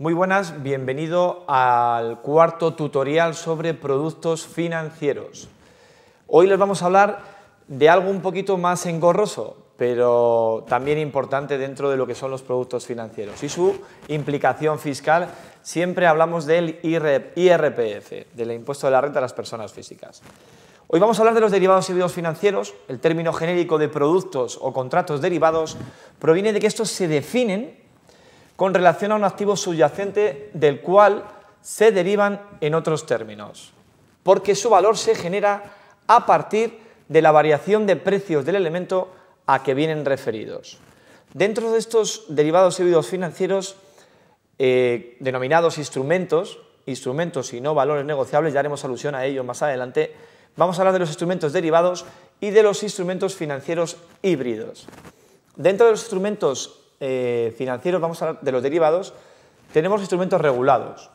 Muy buenas, bienvenido al cuarto tutorial sobre productos financieros. Hoy les vamos a hablar de algo un poquito más engorroso, pero también importante dentro de lo que son los productos financieros y su implicación fiscal. Siempre hablamos del IRPF, del impuesto de la renta de las personas físicas. Hoy vamos a hablar de los derivados y derivados financieros. El término genérico de productos o contratos derivados proviene de que estos se definen con relación a un activo subyacente del cual se derivan en otros términos, porque su valor se genera a partir de la variación de precios del elemento a que vienen referidos. Dentro de estos derivados y derivados financieros, denominados instrumentos y no valores negociables, ya haremos alusión a ello más adelante, vamos a hablar de los instrumentos derivados y de los instrumentos financieros híbridos. Dentro de los instrumentos financieros, vamos a hablar de los derivados, tenemos instrumentos regulados.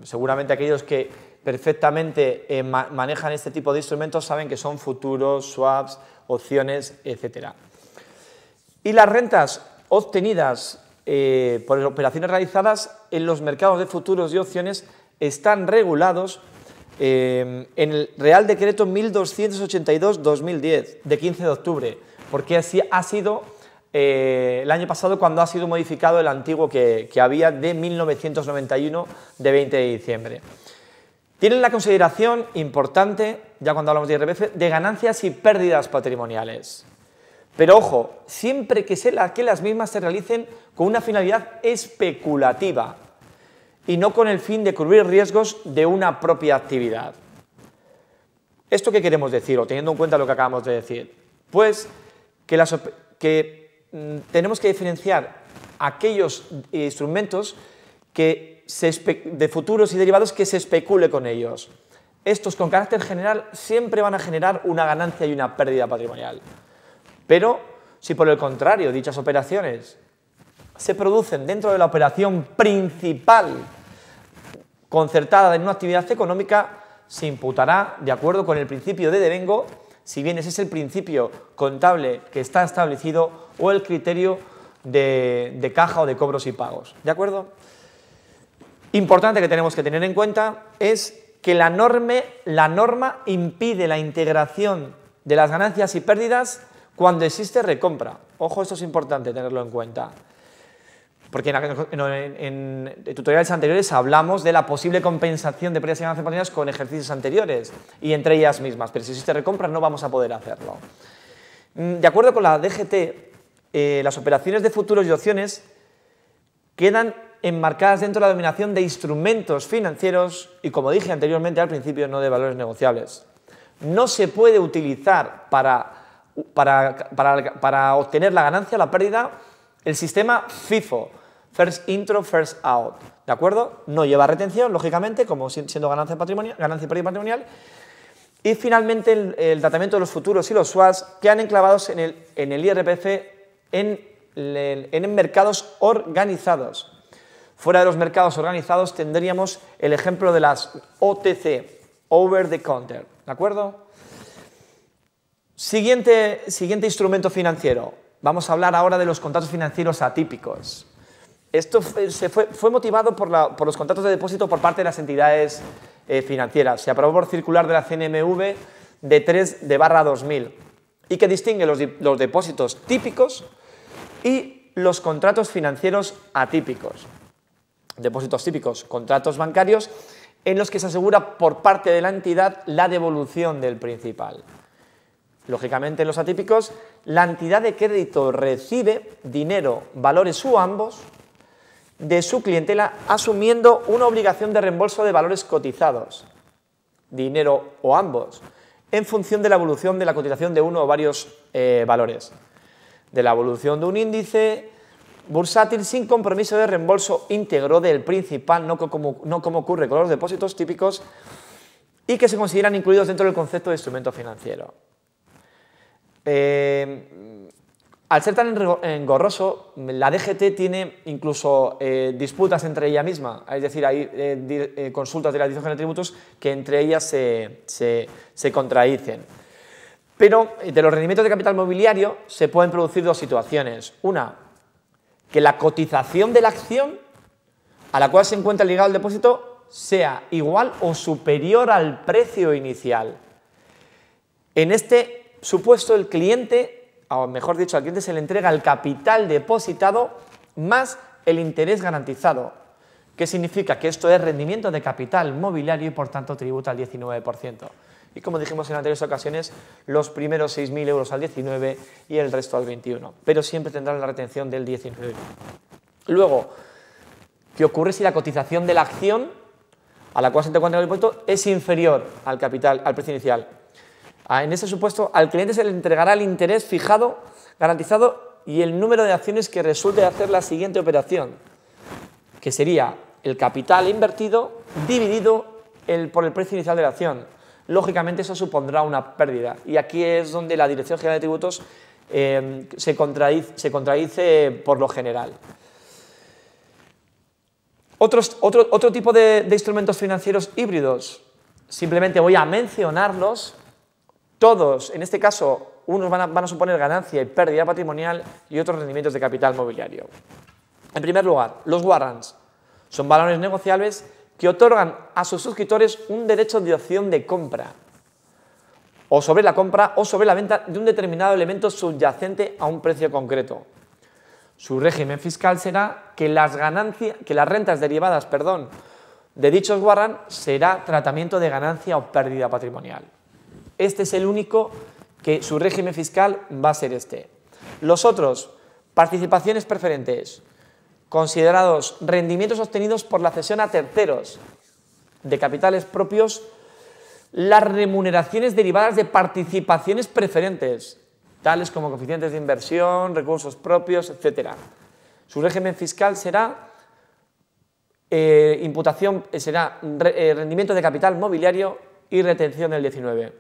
Seguramente aquellos que perfectamente manejan este tipo de instrumentos saben que son futuros, swaps, opciones, etc. Y las rentas obtenidas por operaciones realizadas en los mercados de futuros y opciones están regulados en el Real Decreto 1282/2010 de 15 de octubre, porque así ha sido el año pasado cuando ha sido modificado el antiguo que había de 1991 de 20 de diciembre. Tienen la consideración importante, ya cuando hablamos de IRPF, de ganancias y pérdidas patrimoniales. Pero ojo, siempre que las mismas se realicen con una finalidad especulativa y no con el fin de cubrir riesgos de una propia actividad. ¿Esto qué queremos decir, o teniendo en cuenta lo que acabamos de decir? Pues que tenemos que diferenciar aquellos instrumentos de futuros y derivados que se especule con ellos. Estos, con carácter general, siempre van a generar una ganancia y una pérdida patrimonial. Pero si por el contrario dichas operaciones se producen dentro de la operación principal concertada en una actividad económica, se imputará de acuerdo con el principio de devengo, si bien ese es el principio contable que está establecido, o el criterio de caja o de cobros y pagos. ¿De acuerdo? Importante que tenemos que tener en cuenta es que la norma impide la integración de las ganancias y pérdidas cuando existe recompra. Ojo, esto es importante tenerlo en cuenta, porque en tutoriales anteriores hablamos de la posible compensación de pérdidas y ganancias patrimoniales con ejercicios anteriores y entre ellas mismas, pero si existe recompra no vamos a poder hacerlo. De acuerdo con la DGT, las operaciones de futuros y opciones quedan enmarcadas dentro de la denominación de instrumentos financieros y, como dije anteriormente al principio, no de valores negociables. No se puede utilizar para obtener la ganancia o la pérdida el sistema FIFO, First Intro, First Out, ¿de acuerdo? No lleva retención, lógicamente, como siendo ganancia y pérdida patrimonial. Y finalmente el tratamiento de los futuros y los swaps quedan enclavados en el IRPF en mercados organizados. Fuera de los mercados organizados tendríamos el ejemplo de las OTC, Over the Counter, ¿de acuerdo? Siguiente instrumento financiero. Vamos a hablar ahora de los contratos financieros atípicos. Esto fue motivado por los contratos de depósito por parte de las entidades financieras. Se aprobó por circular de la CNMV de 3/2000 y que distingue los depósitos típicos y los contratos financieros atípicos. Depósitos típicos, contratos bancarios en los que se asegura por parte de la entidad la devolución del principal. Lógicamente, en los atípicos, la entidad de crédito recibe dinero, valores u ambos, de su clientela, asumiendo una obligación de reembolso de valores cotizados, dinero o ambos, en función de la evolución de la cotización de uno o varios valores, de la evolución de un índice bursátil sin compromiso de reembolso íntegro del principal, no como ocurre con los depósitos típicos, y que se consideran incluidos dentro del concepto de instrumento financiero. Al ser tan engorroso, la DGT tiene incluso disputas entre ella misma, es decir, hay consultas de la Dirección General de Tributos que entre ellas se contradicen. Pero de los rendimientos de capital mobiliario se pueden producir dos situaciones. Una, que la cotización de la acción a la cual se encuentra ligado el depósito sea igual o superior al precio inicial. En este supuesto, el cliente, o mejor dicho, al cliente se le entrega el capital depositado más el interés garantizado. ¿Qué significa? Que esto es rendimiento de capital mobiliario y por tanto tributa al 19%. Y como dijimos en anteriores ocasiones, los primeros 6.000 euros al 19% y el resto al 21%. Pero siempre tendrán la retención del 19%. Luego, ¿qué ocurre si la cotización de la acción a la cual se encuentra el impuesto es inferior al capital, al precio inicial? En ese supuesto, al cliente se le entregará el interés fijado, garantizado y el número de acciones que resulte de hacer la siguiente operación, que sería el capital invertido dividido por el precio inicial de la acción. Lógicamente eso supondrá una pérdida y aquí es donde la Dirección General de Tributos se contradice por lo general. Otro tipo de instrumentos financieros híbridos, simplemente voy a mencionarlos. Todos, en este caso, unos van a suponer ganancia y pérdida patrimonial y otros rendimientos de capital mobiliario. En primer lugar, los warrants son valores negociables que otorgan a sus suscriptores un derecho de opción de compra o sobre la compra o sobre la venta de un determinado elemento subyacente a un precio concreto. Su régimen fiscal será que las rentas derivadas de dichos warrants será tratamiento de ganancia o pérdida patrimonial. Este es el único que su régimen fiscal va a ser este. Los otros, participaciones preferentes, considerados rendimientos obtenidos por la cesión a terceros de capitales propios, las remuneraciones derivadas de participaciones preferentes, tales como coeficientes de inversión, recursos propios, etc. Su régimen fiscal será rendimiento de capital mobiliario y retención del 19%.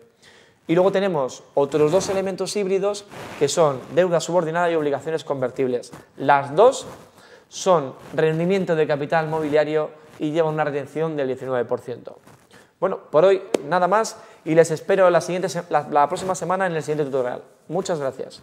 Y luego tenemos otros dos elementos híbridos que son deuda subordinada y obligaciones convertibles. Las dos son rendimiento de capital mobiliario y llevan una retención del 19%. Bueno, por hoy nada más y les espero la próxima semana en el siguiente tutorial. Muchas gracias.